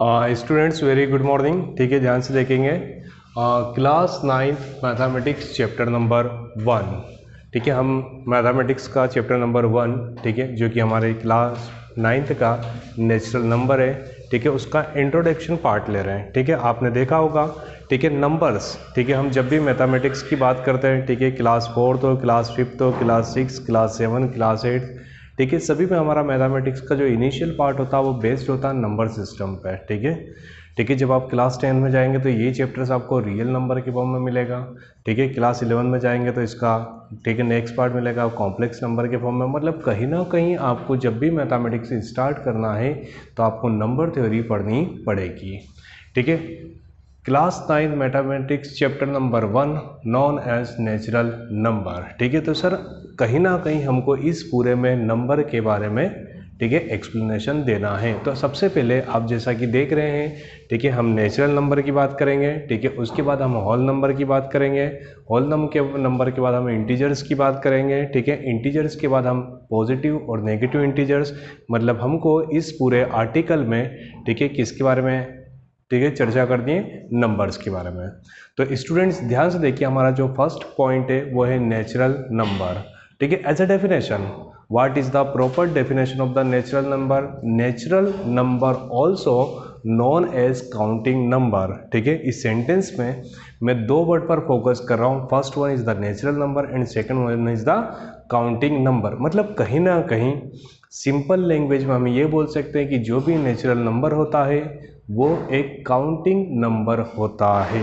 Students very good morning. ठीक है, ध्यान से देखेंगे। Class 9 mathematics chapter number 1। ठीक है, हम मैथमेटिक्स का चैप्टर नंबर 1, ठीक है, जो कि हमारे क्लास 9th का नेचुरल नंबर है, ठीक है, उसका इंट्रोडक्शन पार्ट ले रहे हैं। ठीक है, आपने देखा होगा, ठीक है, नंबर्स, ठीक है, हम जब भी मैथमेटिक्स की बात करते हैं, ठीक है, क्लास 4 हो, क्लास 5 हो, क्लास 6, क्लास 7, क्लास 8, ठीक है, सभी में हमारा मैथमेटिक्स का जो इनिशियल पार्ट होता है वो बेस्ड होता है नंबर सिस्टम पे। ठीक है, ठीक है, जब आप क्लास 10 में जाएंगे तो ये चैप्टर्स आपको रियल नंबर के फॉर्म में मिलेगा। ठीक है, क्लास 11 में जाएंगे तो इसका, ठीक है, नेक्स्ट पार्ट मिलेगा कॉम्प्लेक्स नंबर के फॉर्म में। मतलब कहीं ना कहीं आपको जब भी मैथमेटिक्स स्टार्ट करना है तो आपको नंबर थ्योरी पढ़नी पड़ेगी। ठीक है, class 9 mathematics chapter number 1 known as natural number. ठीक है, तो सर कहीं ना कहीं हमको इस पूरे में नंबर के बारे में, ठीक है, एक्सप्लेनेशन देना है। तो सबसे पहले आप जैसा कि देख रहे हैं, ठीक है, हम नेचुरल नंबर की बात करेंगे। ठीक है, उसके बाद हम होल नंबर की बात करेंगे। होल नंबर के बाद हम इंटीजर्स की बात करेंगे। ठीक है, इंटीजर्स के बाद हम पॉजिटिव और नेगेटिव इंटीजर्स, मतलब हमको इस पूरे आर्टिकल में, ठीक है, किसके बारे में, ठीक है, चर्चा करनी है, नंबर्स के बारे में। तो स्टूडेंट्स ध्यान से देखिए, हमारा जो फर्स्ट पॉइंट है वो है नेचुरल नंबर। ठीक है, as a definition, what is the proper definition of the natural number? Natural number also known as counting number. ठीक है, इस सेंटेंस में मैं दो वर्ड पर फोकस कर रहा हूँ। First one is the natural number and second one is the counting number. मतलब कहीं ना कहीं सिंपल लैंग्वेज में हम ये बोल सकते हैं कि जो भी नेचुरल नंबर होता है वो एक काउंटिंग नंबर होता है।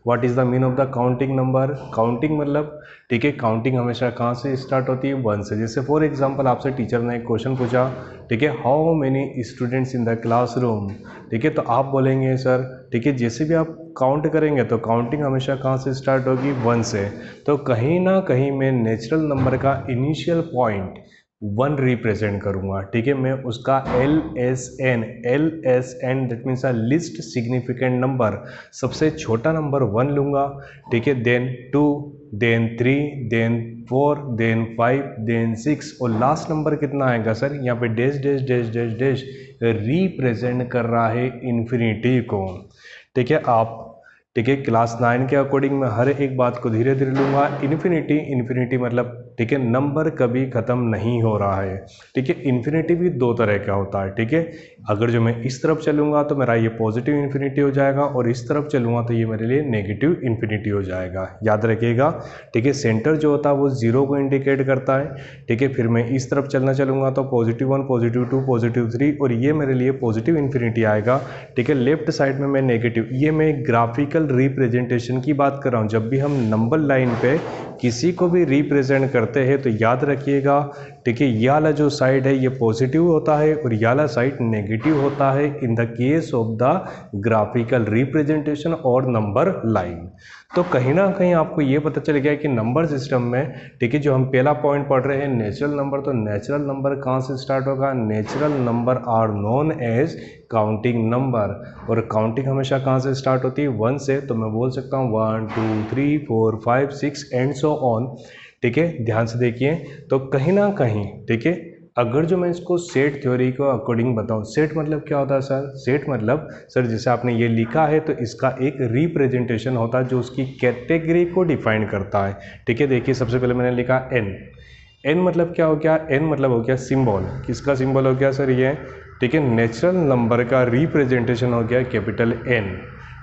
What is the mean of the counting number? Counting मतलब, ठीक है, काउंटिंग हमेशा कहाँ से स्टार्ट होती है? 1 से। जैसे फॉर एग्जांपल आपसे टीचर ने एक क्वेश्चन पूछा, ठीक है, how many students in the classroom. ठीक है, तो आप बोलेंगे सर, ठीक है, जैसे भी आप काउंट करेंगे तो काउंटिंग हमेशा कहाँ से स्टार्ट होगी? 1 से। तो कहीं ना कहीं मैं नेचुरल नंबर का इनिशियल पॉइंट 1 रिप्रेजेंट करूंगा। ठीक है, मैं उसका L S N that means a least significant number, सबसे छोटा नंबर 1 लूंगा। ठीक है, then 2, then 3, then 4, then 5, then 6 और लास्ट नंबर कितना आएगा सर? यहाँ पे dash dash dash dash dash represent कर रहा है इन्फिनिटी को। ठीक है, आप, ठीक है, क्लास 9 के अकॉर्डिंग मैं हर एक बात को धीरे धीरे लूंगा। इन्फिनिटी, इन्फिनिटी मतलब, ठीक है, नंबर कभी खत्म नहीं हो रहा है। ठीक है, इन्फिनिटी भी दो तरह का होता है। ठीक है, अगर जो मैं इस तरफ चलूंगा तो मेरा ये पॉजिटिव इन्फिनिटी हो जाएगा और इस तरफ चलूंगा तो ये मेरे लिए नेगेटिव इन्फिनिटी हो जाएगा। याद रखिएगा। ठीक है, सेंटर जो होता है वो 0 को इंडिकेट करता है। ठीक है, फिर मैं इस तरफ चलना चलूंगा तो +1, +2, +3 और ये मेरे लिए पॉजिटिव इन्फिनिटी आएगा। ठीक है, लेफ्ट साइड में मैं नेगेटिव। ये मैं ग्राफिकल रिप्रेजेंटेशन की बात कर रहा हूँ। जब भी हम नंबर लाइन पे किसी को भी रिप्रेजेंट करते हैं तो याद रखिएगा, ठीक है, ये वाला जो साइड है ये पॉजिटिव होता है और ये वाला साइड नेगेटिव होता है इन the case of the graphical representation और नंबर लाइन। तो कहीं ना कहीं आपको ये पता चल गया कि नंबर सिस्टम में, ठीक है, जो हम पहला पॉइंट पढ़ रहे हैं नेचुरल नंबर, तो नेचुरल नंबर कहाँ से स्टार्ट होगा? Natural number are known as counting number. और काउंटिंग हमेशा कहाँ से स्टार्ट होती है? 1 से। तो मैं बोल सकता हूँ 1 2 3 4 5 6 एंड सो ऑन। ठीक है, ध्यान से देखिए। तो कहीं ना कहीं, ठीक है, अगर जो मैं इसको सेट थ्योरी को अकॉर्डिंग बताऊं, सेट मतलब क्या होता है सर? सेट मतलब, सर जैसे आपने ये लिखा है तो इसका एक रिप्रेजेंटेशन होता है जो उसकी कैटेगरी को डिफाइन करता है। ठीक है, देखिए सबसे पहले मैंने लिखा एन। एन मतलब क्या हो गया? एन मतलब हो गया सिंबल। किसका सिंबल हो गया सर? ये, ठीक है, नेचुरल नंबर का रिप्रेजेंटेशन हो गया कैपिटल एन।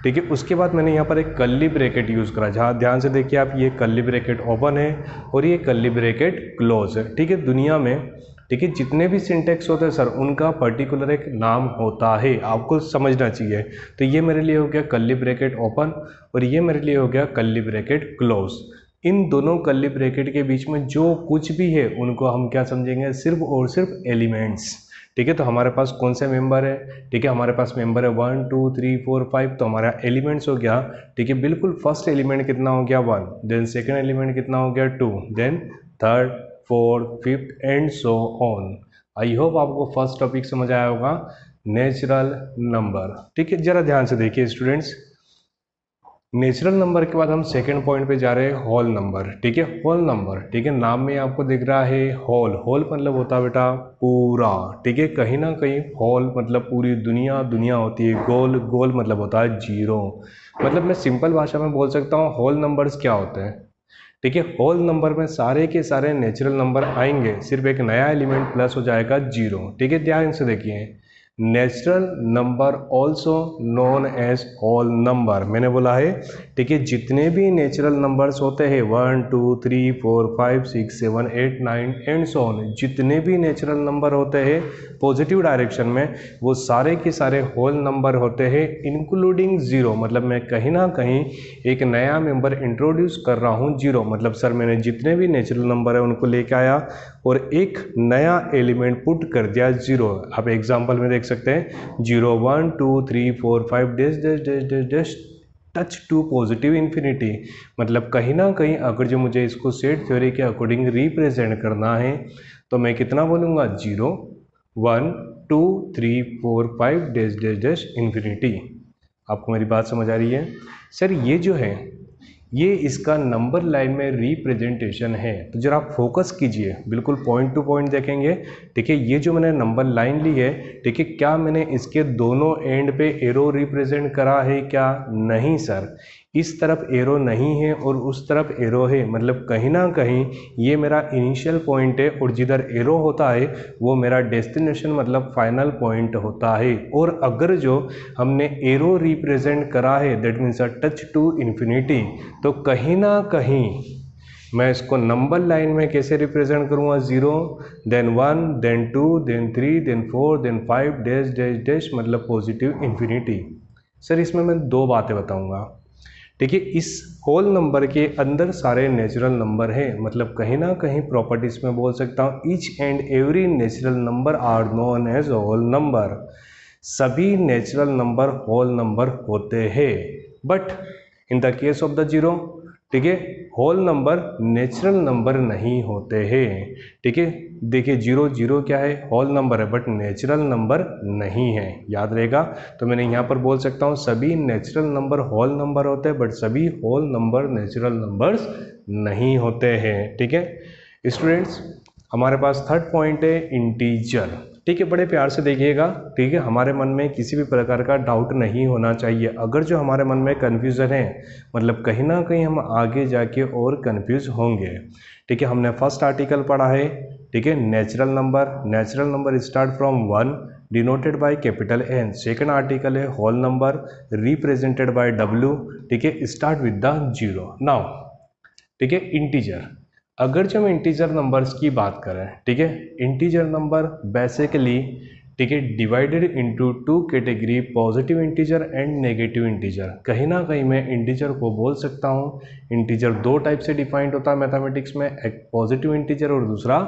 ठीक है, उसके बाद मैंने यहाँ पर एक कर्ली ब्रैकेट यूज़ करा। जहाँ ध्यान से देखिए आप, ये कर्ली ब्रैकेट ओपन है और ये कर्ली ब्रैकेट क्लोज है। ठीक है, दुनिया में, ठीक है, जितने भी सिंटेक्स होते हैं सर उनका पर्टिकुलर एक नाम होता है, आपको समझना चाहिए। तो ये मेरे लिए हो गया कर्ली ब्रैकेट ओपन और ये मेरे लिए हो गया कर्ली ब्रैकेट क्लोज। इन दोनों कर्ली ब्रैकेट के बीच में जो कुछ भी है उनको हम क्या समझेंगे? सिर्फ और सिर्फ एलिमेंट्स। ठीक है, तो हमारे पास कौन से मेंबर है? ठीक है, हमारे पास मेंबर है 1 2 3 4 5, तो हमारा एलिमेंट्स हो गया। ठीक है, बिल्कुल फर्स्ट एलिमेंट कितना हो गया? 1, देन सेकंड एलिमेंट कितना हो गया? 2, then third, fourth, fifth and so on. I hope आपको फर्स्ट टॉपिक समझ आया होगा, नेचुरल नंबर। ठीक है, जरा ध्यान से देखिए स्टूडेंट्स, नेचुरल नंबर के बाद हम सेकंड पॉइंट पे जा रहे हैं, होल नंबर। ठीक है, होल नंबर, ठीक है, नाम में आपको दिख रहा है होल। होल मतलब होता है बेटा पूरा। ठीक है, कहीं ना कहीं होल मतलब पूरी दुनिया, दुनिया होती है गोल, गोल मतलब होता है जीरो। मतलब मैं सिंपल भाषा में बोल सकता हूँ होल नंबर्स क्या होते हैं। ठीक है, होल नंबर में सारे के सारे नेचुरल नंबर आएंगे, सिर्फ एक नया एलिमेंट प्लस हो जाएगा जीरो। ठीक है, ध्यान से देखिए, natural number also known as whole number, मैंने बोला है। ठीक है, जितने भी नेचुरल नंबर्स होते हैं 1 2 3 4 5 6 7 8 9 एंड सो ऑन, जितने भी नेचुरल नंबर होते हैं पॉजिटिव डायरेक्शन में, वो सारे के सारे होल नंबर होते हैं इंक्लूडिंग जीरो। मतलब मैं कहीं ना कहीं एक नया मेंबर इंट्रोड्यूस कर रहा हूँ जीरो। मतलब सर मैंने जितने भी नेचुरल नंबर है उनको लेके आया और एक नया एलिमेंट पुट कर दिया जीरो। आप एग्जांपल में देख सकते हैं 0 1 2 3 4 5 dash dash dash dash dash touch to positive infinity. मतलब कहीं ना कहीं अगर जो मुझे इसको सेट थ्योरी के अकॉर्डिंग रिप्रेजेंट करना है तो मैं कितना बोलूँगा 0 1 2 3 4 5 डैश डैश डैश इन्फिनिटी। आपको मेरी बात समझ आ रही है? सर ये जो है ये इसका नंबर लाइन में रिप्रेजेंटेशन है, तो जरा आप फोकस कीजिए, बिल्कुल पॉइंट टू पॉइंट देखेंगे। ठीक है, ये जो मैंने नंबर लाइन ली है, ठीक है, क्या मैंने इसके दोनों एंड पे एरो रिप्रेजेंट करा है क्या? नहीं सर, इस तरफ एरो नहीं है और उस तरफ एरो है। मतलब कहीं ना कहीं ये मेरा इनिशियल पॉइंट है और जिधर एरो होता है वो मेरा डेस्टिनेशन मतलब फाइनल पॉइंट होता है। और अगर जो हमने एरो रिप्रेजेंट करा है that means a touch to infinity, तो कहीं ना कहीं मैं इसको नंबर लाइन में कैसे रिप्रेजेंट करूँगा? 0 then 1 then 2 then 3 then 4 then 5 dash dash dash मतलब पॉजिटिव इन्फिनिटी। सर इसमें मैं दो बातें बताऊंगा। ठीक है, इस होल नंबर के अंदर सारे नेचुरल नंबर हैं। मतलब कहीं ना कहीं प्रॉपर्टीज में बोल सकता हूँ each and every natural number are known as whole number. सभी नेचुरल नंबर होल नंबर होते हैं, but in the case of the zero, ठीक है, होल नंबर नेचुरल नंबर नहीं होते हैं। ठीक है, देखिए जीरो जीरो क्या है? होल नंबर है बट नेचुरल नंबर नहीं है, याद रहेगा। तो मैंने यहाँ पर बोल सकता हूँ सभी नेचुरल नंबर होल नंबर होते हैं बट सभी होल नंबर नेचुरल नंबर्स नहीं होते हैं। ठीक है स्टूडेंट्स, हमारे पास थर्ड पॉइंट है इंटीजर। ठीक है, बड़े प्यार से देखिएगा। ठीक है, हमारे मन में किसी भी प्रकार का डाउट नहीं होना चाहिए। अगर जो हमारे मन में कन्फ्यूज़न है मतलब कहीं ना कहीं हम आगे जाके और कन्फ्यूज होंगे। ठीक है, हमने फर्स्ट आर्टिकल पढ़ा है। ठीक है, natural number start from 1 denoted by capital N। Second article है whole number represented by W। ठीक है, start with the zero. Now ठीक है, इंटीजर, अगर जो हम इंटीजर नंबर्स की बात करें, ठीक है, इंटीजर नंबर बेसिकली, ठीक है, divided into two category, positive integer and negative integer. कहीं ना कहीं मैं इंटीजर को बोल सकता हूँ, इंटीजर दो टाइप से डिफाइंड होता है मैथमेटिक्स में, एक पॉजिटिव इंटीजर और दूसरा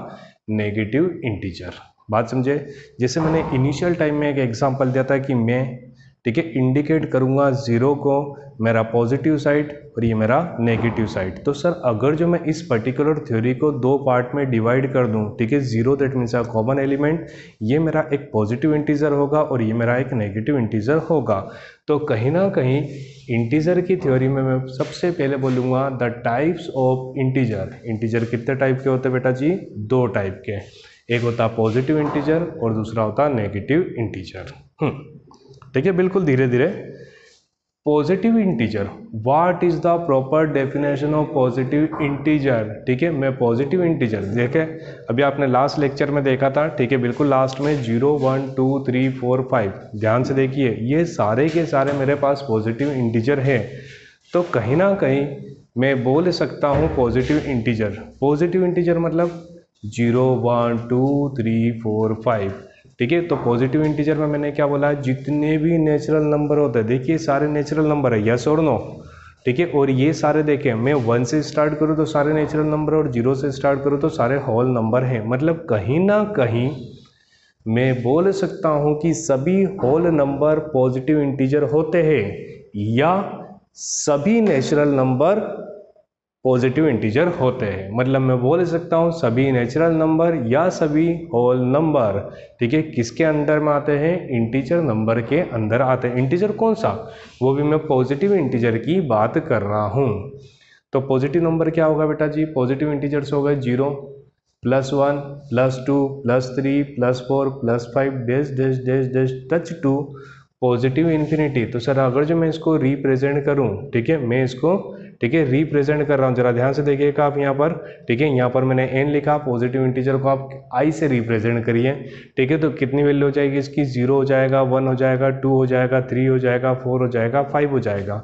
नेगेटिव इंटीजर। बात समझे? जैसे मैंने इनिशियल टाइम में एक एग्जांपल दिया था कि मैं, ठीक है, इंडिकेट करूंगा जीरो को मेरा पॉजिटिव साइड और ये मेरा नेगेटिव साइड। तो सर अगर जो मैं इस पर्टिकुलर थ्योरी को दो पार्ट में डिवाइड कर दूं, ठीक है, zero that means a common element, ये मेरा एक पॉजिटिव इंटीजर होगा और ये मेरा एक नेगेटिव इंटीजर होगा। तो कहीं ना कहीं इंटीजर की थ्योरी में मैं सबसे पहले बोलूँगा the types of integer. Integer कितने टाइप के होते हैं बेटा जी? दो टाइप के, एक होता पॉजिटिव इंटीजर और दूसरा होता नेगेटिव इंटीजर। ठीक है, बिल्कुल धीरे धीरे। Positive integer, what is the proper definition of positive integer? ठीक है, मैं पॉजिटिव इंटीजर देखे अभी आपने लास्ट लेक्चर में देखा था। ठीक है, बिल्कुल लास्ट में 0 1 2 3 4 5, ध्यान से देखिए ये सारे के सारे मेरे पास पॉजिटिव इंटीजर है। तो कहीं ना कहीं मैं बोल सकता हूँ पॉजिटिव इंटीजर। पॉजिटिव इंटीजर मतलब 0 1 2 3 4 5। ठीक है, तो पॉजिटिव इंटीजर में मैंने क्या बोला? जितने भी नेचुरल नंबर होते हैं, देखिए सारे नेचुरल नंबर है, यस और नो। ठीक है, और ये सारे देखें, मैं 1 से स्टार्ट करूँ तो सारे नेचुरल नंबर और 0 से स्टार्ट करूँ तो सारे होल नंबर हैं। मतलब कहीं ना कहीं मैं बोल सकता हूँ कि सभी होल नंबर पॉजिटिव इंटीजर होते हैं या सभी नेचुरल नंबर पॉजिटिव इंटीजर होते हैं। मतलब मैं बोल सकता हूँ सभी नेचुरल नंबर या सभी होल नंबर, ठीक है, किसके अंदर में आते हैं, इंटीजर नंबर के अंदर आते हैं। इंटीजर कौन सा, वो भी मैं पॉजिटिव इंटीजर की बात कर रहा हूँ। तो पॉजिटिव नंबर क्या होगा बेटा जी, पॉजिटिव इंटीजर्स हो गए 0 +1 +2 +3 +4 +5 dash dash dash dash touch to positive infinity. तो सर अगर जो मैं इसको रिप्रेजेंट करूं, ठीक है, मैं इसको, ठीक है, रिप्रेजेंट कर रहा हूं, जरा ध्यान से देखिएगा आप यहाँ पर, ठीक है, यहाँ पर मैंने n लिखा, पॉजिटिव इंटीजर को आप i से रिप्रेजेंट करिए, ठीक है, तो कितनी वैल्यू हो जाएगी इसकी, 0 हो जाएगा, 1 हो जाएगा, 2 हो जाएगा, 3 हो जाएगा, 4 हो जाएगा, 5 हो जाएगा।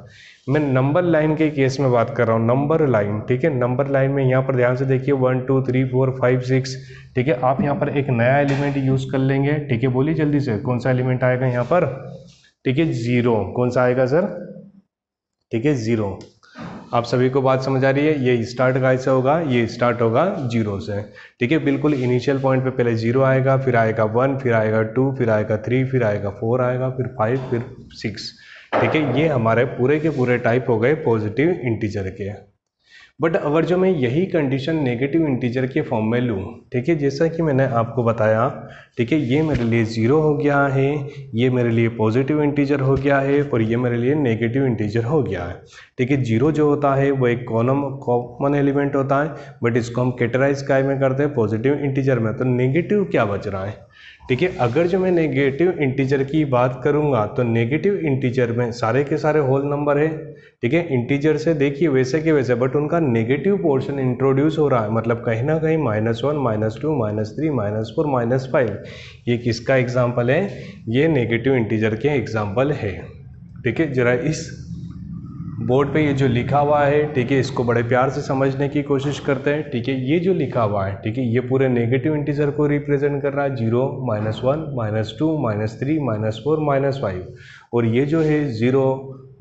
मैं नंबर लाइन के केस में बात कर रहा हूँ, नंबर लाइन, ठीक है, नंबर लाइन में यहाँ पर ध्यान से देखिए 1 2 3 4 5 6, ठीक है, आप यहाँ पर एक नया एलिमेंट यूज कर लेंगे, ठीक है, बोलिए जल्दी से कौन सा एलिमेंट आएगा यहाँ पर, ठीक है, 0, कौन सा आएगा सर, ठीक है, 0। आप सभी को बात समझ आ रही है, ये स्टार्ट कैसे होगा, ये स्टार्ट होगा 0 से, ठीक है, बिल्कुल इनिशियल पॉइंट पे पहले 0 आएगा, फिर आएगा 1, फिर आएगा 2, फिर आएगा 3, फिर आएगा 4 आएगा, फिर 5, फिर 6, ठीक है, ये हमारे पूरे के पूरे टाइप हो गए पॉजिटिव इंटीजर के। बट अगर जो मैं यही कंडीशन नेगेटिव इंटीजर के फॉर्म में लूँ, ठीक है, जैसा कि मैंने आपको बताया, ठीक है, ये मेरे लिए 0 हो गया है, ये मेरे लिए पॉजिटिव इंटीजर हो गया है, और ये मेरे लिए नेगेटिव इंटीजर हो गया है, ठीक है। 0 जो होता है वो एक कॉमन एलिमेंट होता है, बट इसको हम कैटेगराइज काय में करते हैं, पॉजिटिव इंटीजर में। तो नेगेटिव क्या बच रहा है, ठीक है, अगर जो मैं नेगेटिव इंटीजर की बात करूंगा तो नेगेटिव इंटीजर में सारे के सारे होल नंबर है, ठीक है, इंटीजर से देखिए वैसे के वैसे, बट उनका नेगेटिव पोर्शन इंट्रोड्यूस हो रहा है, मतलब कहीं ना कहीं -1 -2 -3 -4 -5, ये किसका एग्जाम्पल है, ये नेगेटिव इंटीजर के एग्जाम्पल है, ठीक है। जरा इस बोर्ड पे ये जो लिखा हुआ है, ठीक है, इसको बड़े प्यार से समझने की कोशिश करते हैं, ठीक है, ये जो लिखा हुआ है, ठीक है, ये पूरे नेगेटिव इंटीजर को रिप्रेजेंट कर रहा है, 0 -1 -2 -3 -4 -5, और ये जो है 0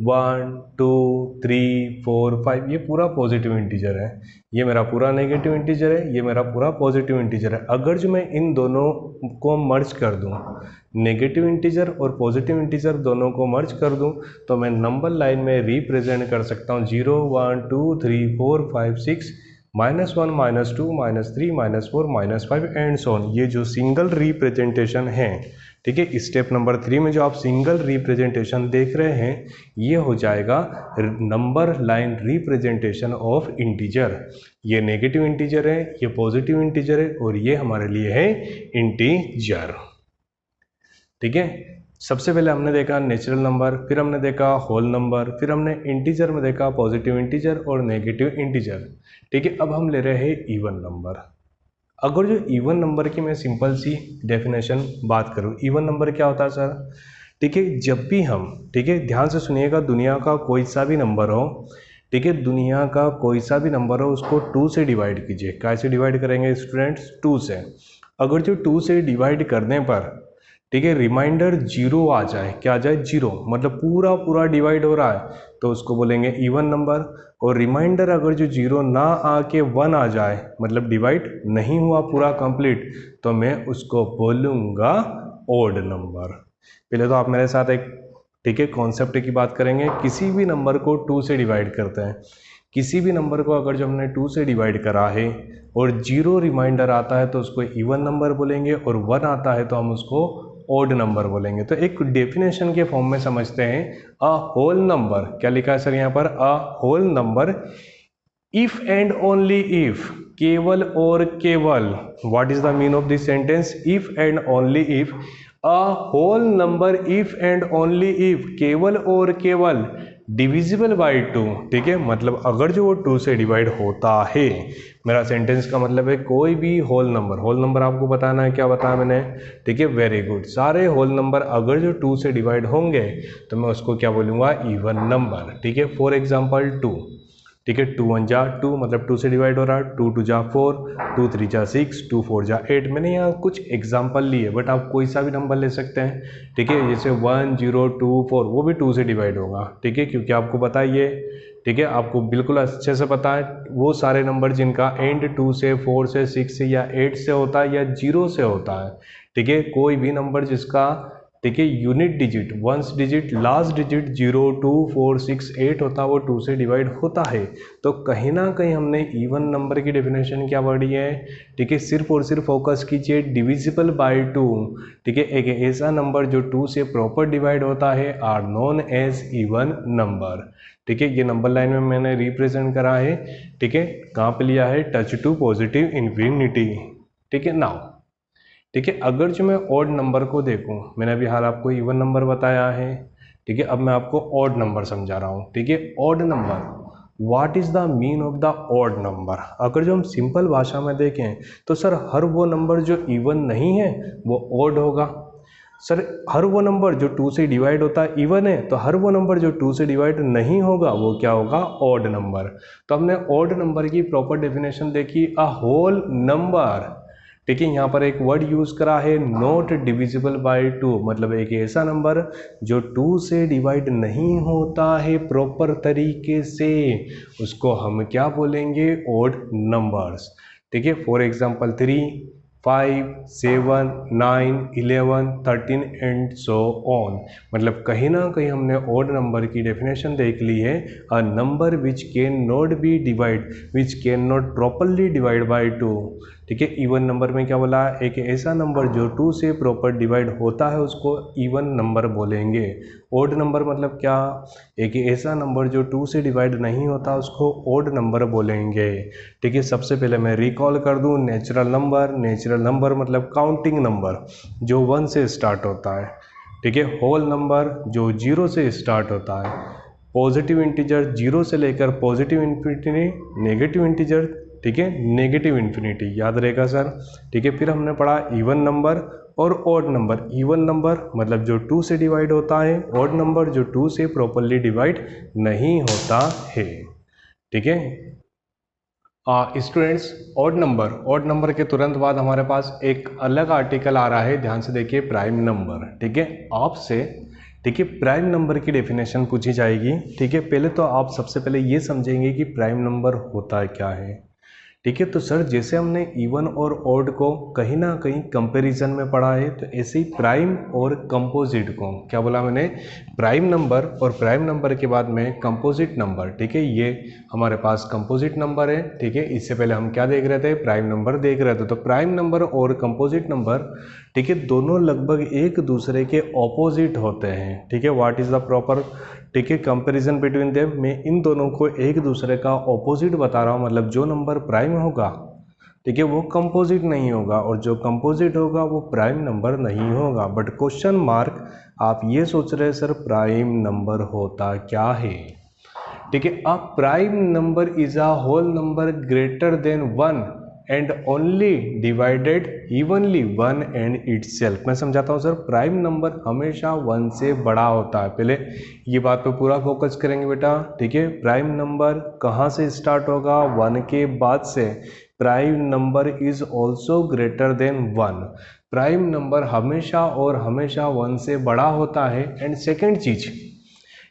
1 2 3 4 5, ये पूरा पॉजिटिव इंटीजर है, ये मेरा पूरा नेगेटिव इंटीजर है, ये मेरा पूरा पॉजिटिव इंटीजर है। अगर जो मैं इन दोनों को मर्ज कर दूं, नेगेटिव इंटीजर और पॉजिटिव इंटीजर दोनों को मर्ज कर दूं, तो मैं नंबर लाइन में रिप्रेजेंट कर सकता हूं 0 1 2 3 4 5 6 -1 -2 -3 -4 -5 एंड सो ऑन। ये जो सिंगल रिप्रेजेंटेशन है, ठीक है, स्टेप नंबर 3 में जो आप सिंगल रिप्रेजेंटेशन देख रहे हैं, ये हो जाएगा number line representation of integer. ये नेगेटिव इंटीजर है, ये पॉजिटिव इंटीजर है, और ये हमारे लिए है इंटीजर, ठीक है। सबसे पहले हमने देखा नेचुरल नंबर, फिर हमने देखा होल नंबर, फिर हमने इंटीजर में देखा पॉजिटिव इंटीजर और नेगेटिव इंटीजर, ठीक है। अब हम ले रहे हैं इवन नंबर। अगर जो इवन नंबर की मैं सिंपल सी डेफिनेशन बात करूं, इवन नंबर क्या होता है सर, ठीक है, जब भी हम, ठीक है, ध्यान से सुनिएगा, दुनिया का कोई सा भी नंबर हो, ठीक है, दुनिया का कोई सा भी नंबर हो, उसको 2 से डिवाइड कीजिए। कैसे डिवाइड करेंगे स्टूडेंट्स, 2 से। अगर जो 2 से डिवाइड करने पर, ठीक है, रिमाइंडर 0 आ जाए, क्या आ जाए, 0, मतलब पूरा पूरा डिवाइड हो रहा है, तो उसको बोलेंगे इवन नंबर। और रिमाइंडर अगर जो 0 ना आके 1 आ जाए, मतलब डिवाइड नहीं हुआ पूरा कंप्लीट, तो मैं उसको बोलूँगा ओड नंबर। पहले तो आप मेरे साथ एक, ठीक है, कॉन्सेप्ट की बात करेंगे। किसी भी नंबर को 2 से डिवाइड करते हैं, किसी भी नंबर को अगर जो हमने 2 से डिवाइड करा है और 0 रिमाइंडर आता है तो उसको इवन नंबर बोलेंगे, और 1 आता है तो हम उसको ओड नंबर बोलेंगे। तो एक डेफिनेशन के फॉर्म में समझते हैं, अ होल नंबर, क्या लिखा है सर यहाँ पर, a whole number if and only if, केवल और केवल, what is the mean of this sentence, if and only if, a whole number if and only if, केवल और केवल डिविजिबल बाई 2, ठीक है, मतलब अगर जो वो 2 से डिवाइड होता है, मेरा सेंटेंस का मतलब है कोई भी होल नंबर आपको बताना है, क्या बताया मैंने, ठीक है, वेरी गुड। सारे होल नंबर अगर जो 2 से डिवाइड होंगे तो मैं उसको क्या बोलूँगा, इवन नंबर, ठीक है। फॉर एग्जाम्पल 2, ठीक है, 2 1 जा 2, मतलब 2 से डिवाइड हो रहा है, 2 2 जा 4, 2 3 जा 6, 2 4 जा 8। मैंने यहाँ कुछ एग्जाम्पल लिए, बट आप कोई सा भी नंबर ले सकते हैं, ठीक है, जैसे 1 0 2 4, वो भी 2 से डिवाइड होगा, ठीक है, क्योंकि आपको पता ही है, ठीक है, आपको बिल्कुल अच्छे से पता है, वो सारे नंबर जिनका एंड 2 से 4 से 6 से या 8 से होता है या 0 से होता है, ठीक है, कोई भी नंबर जिसका, ठीक है, unit digit, ones digit, last digit 0, 2, 4, 6, 8 होता है वो 2 से डिवाइड होता है। तो कहीं ना कहीं हमने इवन नंबर की डेफिनेशन क्या पढ़ी है, ठीक है, सिर्फ और सिर्फ फोकस कीजिए डिविजिबल बाय 2, ठीक है, एक ऐसा नंबर जो 2 से प्रॉपर डिवाइड होता है are known as even number. ठीक है, ये नंबर लाइन में मैंने रिप्रेजेंट करा है, ठीक है, कहाँ पे लिया है, टच टू पॉजिटिव इन्फिनिटी। ठीक है, नाउ ठीक है, अगर जो मैं ऑड नंबर को देखूं, मैंने अभी हाल आपको इवन नंबर बताया है, ठीक है, अब मैं आपको ऑड नंबर समझा रहा हूं। ठीक है, odd number, what is the mean of the odd number. अगर जो हम सिंपल भाषा में देखें तो सर हर वो नंबर जो इवन नहीं है वो ऑड होगा। सर हर वो नंबर जो 2 से डिवाइड होता है इवन है, तो हर वो नंबर जो 2 से डिवाइड नहीं होगा वो क्या होगा, ऑड नंबर। तो हमने ऑड नंबर की प्रॉपर डेफिनेशन देखी, अ होल नंबर, ठीक है, यहाँ पर एक वर्ड यूज करा है नॉट डिविजिबल बाय 2, मतलब एक ऐसा नंबर जो 2 से डिवाइड नहीं होता है प्रॉपर तरीके से, उसको हम क्या बोलेंगे, ऑड नंबर्स। ठीक है, for example 3, 5, 7, 9, 11, 13 and so on. मतलब कहीं ना कहीं हमने ऑड नंबर की डेफिनेशन देख ली है, a number which can not be divide, which can not properly divide by 2। ठीक है, इवन नंबर में क्या बोला, एक ऐसा नंबर जो 2 से प्रॉपर डिवाइड होता है उसको इवन नंबर बोलेंगे। ऑड नंबर मतलब क्या, एक ऐसा नंबर जो 2 से डिवाइड नहीं होता उसको ऑड नंबर बोलेंगे। ठीक है, सबसे पहले मैं रिकॉल कर दूं, नेचुरल नंबर, नेचुरल नंबर मतलब काउंटिंग नंबर जो 1 से स्टार्ट होता है। ठीक है, होल नंबर जो 0 से स्टार्ट होता है, पॉजिटिव इंटीजर 0 से लेकर पॉजिटिव इन्फिनिटी, नेगेटिव इंटीजर, ठीक है, नेगेटिव इन्फिनिटी, याद रहेगा सर। ठीक है, फिर हमने पढ़ा इवन नंबर और ऑड नंबर। इवन नंबर मतलब जो 2 से डिवाइड होता है, ऑड नंबर जो 2 से प्रॉपरली डिवाइड नहीं होता है। ठीक है स्टूडेंट्स, ऑड नंबर के तुरंत बाद हमारे पास एक अलग आर्टिकल आ रहा है, ध्यान से देखिए, प्राइम नंबर। ठीक है, आपसे ठीक है प्राइम नंबर की डेफिनेशन पूछी जाएगी। ठीक है, पहले तो आप सबसे पहले ये समझेंगे कि प्राइम नंबर होता क्या है। ठीक है, तो सर जैसे हमने इवन और ऑड को कहीं ना कहीं कंपैरिजन में पढ़ा है, तो ऐसे ही प्राइम और कंपोजिट को, क्या बोला मैंने, प्राइम नंबर और प्राइम नंबर के बाद में कंपोजिट नंबर। ठीक है, ये हमारे पास कंपोजिट नंबर है। ठीक है, इससे पहले हम क्या देख रहे थे, प्राइम नंबर देख रहे थे। तो प्राइम नंबर और कंपोजिट नंबर, ठीक है, दोनों लगभग एक दूसरे के ऑपोजिट होते हैं। ठीक है, व्हाट इज द प्रॉपर, ठीक है, कंपैरिजन बिटवीन देम, मैं इन दोनों को एक दूसरे का ऑपोजिट बता रहा हूँ। मतलब जो नंबर प्राइम होगा, ठीक है, वो कंपोजिट नहीं होगा, और जो कंपोजिट होगा वो प्राइम नंबर नहीं होगा। बट क्वेश्चन मार्क, आप ये सोच रहे हैं सर प्राइम नंबर होता क्या है। ठीक है, a prime number is a whole number greater than 1 and only divided evenly 1 and itself. मैं समझाता हूँ सर, प्राइम नंबर हमेशा 1 से बड़ा होता है। पहले ये बात पे पूरा फोकस करेंगे बेटा। ठीक है, प्राइम नंबर कहाँ से स्टार्ट होगा, 1 के बाद से। Prime number is also greater than 1। Prime number हमेशा और हमेशा 1 से बड़ा होता है। एंड सेकेंड चीज,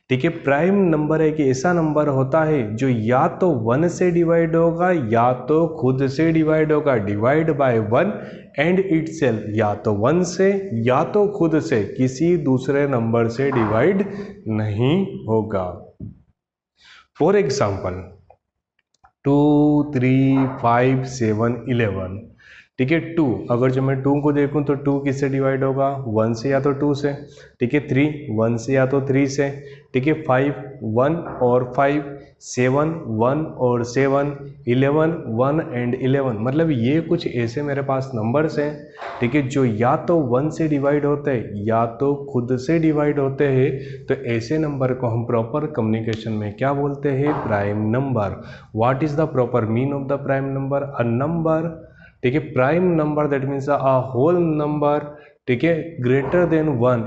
ठीक है, प्राइम नंबर एक ऐसा नंबर होता है जो या तो 1 से डिवाइड होगा या तो खुद से डिवाइड होगा, डिवाइड बाय 1 एंड इटसेल्फ, या तो 1 से या तो खुद से, किसी दूसरे नंबर से डिवाइड नहीं होगा। For example 2, 3, 5, 7, 11। ठीक है, 2, अगर जो मैं 2 को देखूं तो 2 किससे डिवाइड होगा, 1 से या तो 2 से। ठीक है, 3 1 से या तो 3 से। ठीक है, 5 1 और 5, 7 1 और 7, 11 1 एंड 11। मतलब ये कुछ ऐसे मेरे पास नंबर्स हैं, ठीक है, जो या तो 1 से डिवाइड होते हैं या तो खुद से डिवाइड होते हैं। तो ऐसे नंबर को हम प्रॉपर कम्युनिकेशन में क्या बोलते हैं, prime number. What is the proper mean of the prime number, a number, ठीक है, prime number that means a whole number, ठीक है, ग्रेटर देन 1।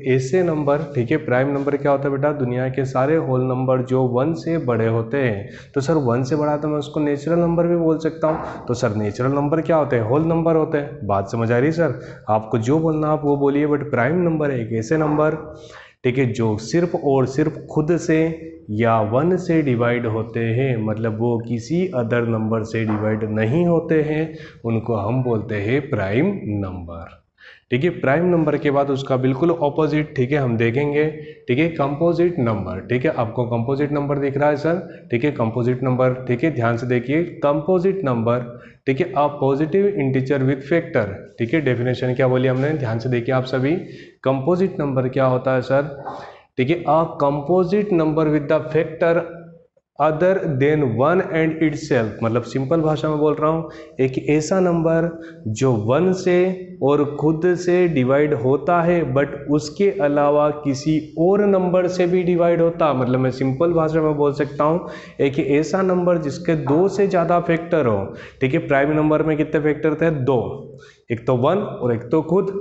ऐसे नंबर, ठीक है, प्राइम नंबर क्या होता है बेटा, दुनिया के सारे होल नंबर जो 1 से बड़े होते हैं। तो सर 1 से बड़ा तो मैं उसको नेचुरल नंबर भी बोल सकता हूँ। तो सर नेचुरल नंबर क्या होते हैं, होल नंबर होते हैं। बात समझ आ रही सर, आपको जो बोलना आप वो बोलिए। बट प्राइम नंबर एक ऐसे नंबर, ठीक है, जो सिर्फ और सिर्फ खुद से या 1 से डिवाइड होते हैं, मतलब वो किसी अदर नंबर से डिवाइड नहीं होते हैं, उनको हम बोलते हैं प्राइम नंबर। ठीक है। प्राइम नंबर के बाद उसका बिल्कुल ऑपोजिट, ठीक है, हम देखेंगे, ठीक है, कंपोजिट नंबर। ठीक है, आपको कंपोजिट नंबर दिख रहा है सर, ठीक है, कंपोजिट नंबर, ठीक है, ध्यान से देखिए, कंपोजिट नंबर, ठीक है, a positive integer with factor. ठीक है, डेफिनेशन क्या बोली हमने, ध्यान से देखिए आप सभी, कंपोजिट नंबर क्या होता है सर, ठीक है, a composite number with the factor other than one and itself, मतलब सिंपल भाषा में बोल रहा हूँ, एक ऐसा नंबर जो वन से और खुद से डिवाइड होता है बट उसके अलावा किसी और नंबर से भी डिवाइड होता, मतलब मैं सिंपल भाषा में बोल सकता हूँ, एक ऐसा नंबर जिसके दो से ज़्यादा फैक्टर हो। ठीक है, प्राइम नंबर में कितने फैक्टर थे, दो, एक तो वन और एक तो खुद।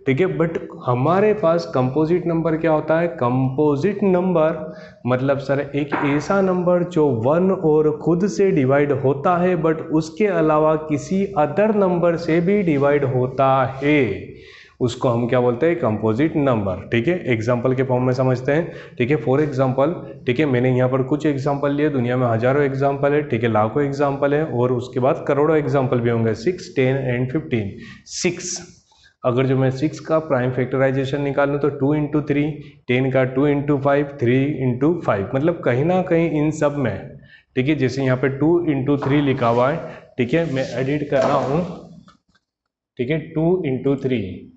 ठीक है, बट हमारे पास कंपोजिट नंबर क्या होता है, कंपोजिट नंबर मतलब सर एक ऐसा नंबर जो वन और खुद से डिवाइड होता है बट उसके अलावा किसी अदर नंबर से भी डिवाइड होता है, उसको हम क्या बोलते हैं, कंपोजिट नंबर। ठीक है, एग्जांपल के फॉर्म में समझते हैं। ठीक है, फॉर एग्जांपल, ठीक है, मैंने यहाँ पर कुछ एग्जांपल लिए, दुनिया में हजारों एग्जांपल है, ठीक है, लाखों एग्जांपल है और उसके बाद करोड़ों एग्जांपल भी होंगे, 6, 10 एंड 15। 6, अगर जो मैं 6 का प्राइम फैक्टराइजेशन निकालूं तो 2 इंटू 3, 10 का 2 इंटू 5, 3 इंटू 5, मतलब कहीं ना कहीं इन सब में, ठीक है, जैसे यहाँ पे 2 इंटू 3 लिखा हुआ है, ठीक है, मैं एडिट कर रहा हूँ, ठीक है, 2 इंटू 3,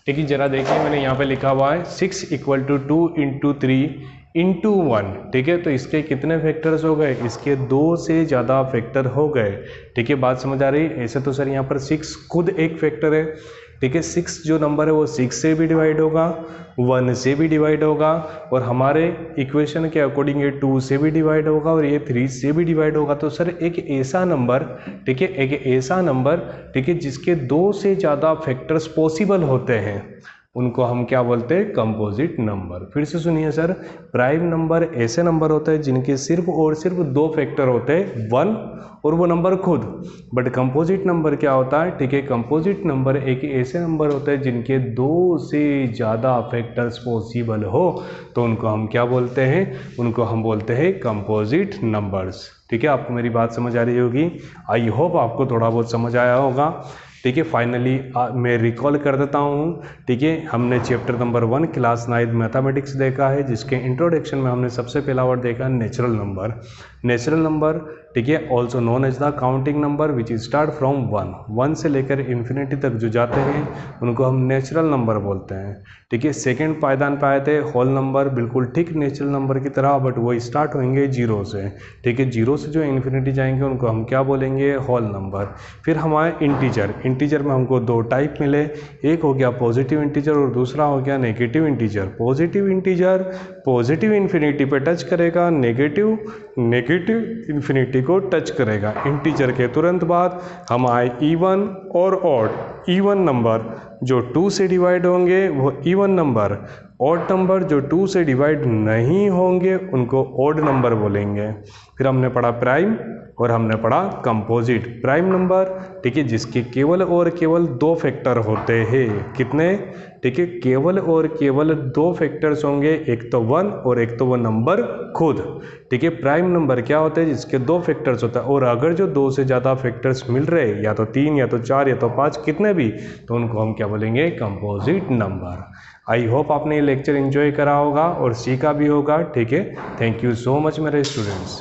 ठीक है, जरा देखिए मैंने यहाँ पे लिखा हुआ है 6 इक्वल टू 2 इंटू 3 इंटू 1। ठीक है, तो इसके कितने फैक्टर्स हो गए, इसके दो से ज़्यादा फैक्टर हो गए। ठीक है, बात समझ आ रही है। ऐसे तो सर यहाँ पर 6 खुद एक फैक्टर है। ठीक है, 6 जो नंबर है वो 6 से भी डिवाइड होगा, 1 से भी डिवाइड होगा और हमारे इक्वेशन के अकॉर्डिंग ये 2 से भी डिवाइड होगा और ये 3 से भी डिवाइड होगा। तो सर एक ऐसा नंबर, ठीक है, एक ऐसा नंबर, ठीक है, जिसके दो से ज़्यादा फैक्टर्स पॉसिबल होते हैं, उनको हम क्या बोलते हैं, कंपोजिट नंबर। फिर से सुनिए सर, प्राइम नंबर ऐसे नंबर होते हैं जिनके सिर्फ और सिर्फ दो फैक्टर होते हैं, वन और वो नंबर खुद। बट कंपोजिट नंबर क्या होता है, ठीक है, कंपोजिट नंबर एक ऐसे नंबर होते हैं जिनके दो से ज़्यादा फैक्टर्स पॉसिबल हो, तो उनको हम क्या बोलते हैं, उनको हम बोलते हैं कंपोजिट नंबर्स। ठीक है, आपको मेरी बात समझ आ रही होगी, आई होप आपको थोड़ा बहुत समझ आया होगा। ठीक है, फाइनली मैं रिकॉल कर देता हूँ। ठीक है, हमने चैप्टर नंबर 1 क्लास 9 मैथमेटिक्स देखा है, जिसके इंट्रोडक्शन में हमने सबसे पहला वर्ड देखा नेचुरल नंबर। नेचुरल नंबर, ठीक है, also known as the counting number which start from 1 से लेकर इन्फिनिटी तक जो जाते हैं उनको हम नेचुरल नंबर बोलते हैं। ठीक है, सेकेंड पायदान पे आए थे होल नंबर, बिल्कुल ठीक नेचुरल नंबर की तरह, बट वो स्टार्ट होंगे 0 से। ठीक है, 0 से जो इन्फिनिटी जाएंगे उनको हम क्या बोलेंगे, होल नंबर। फिर हमारे इंटीजर, इंटीजर में हमको दो टाइप मिले, एक हो गया पॉजिटिव इंटीजर और दूसरा हो गया negative integer. Positive integer positive infinity पे टच करेगा, नेगेटिव नेगेटिव इन्फिनिटी को टच करेगा। इंटीजर के तुरंत बाद हम आए इवन और ऑड। इवन नंबर जो 2 से डिवाइड होंगे वो इवन नंबर, ऑड नंबर जो 2 से डिवाइड नहीं होंगे उनको ऑड नंबर बोलेंगे। फिर हमने पढ़ा प्राइम और हमने पढ़ा कंपोजिट। प्राइम नंबर, ठीक है, जिसके केवल और केवल दो फैक्टर होते हैं, कितने, ठीक है, केवल और केवल दो फैक्टर्स होंगे, एक तो 1 और एक तो वो नंबर खुद। ठीक है, प्राइम नंबर क्या होते हैं, जिसके दो फैक्टर्स होता है, और अगर जो दो से ज़्यादा फैक्टर्स मिल रहे हैं, या तो 3 या तो 4 या तो 5, कितने भी, तो उनको हम क्या बोलेंगे, कंपोजिट नंबर। आई होप आपने ये लेक्चर एंजॉय करा होगा और सीखा भी होगा। ठीक है, थैंक यू सो मच मेरे स्टूडेंट्स।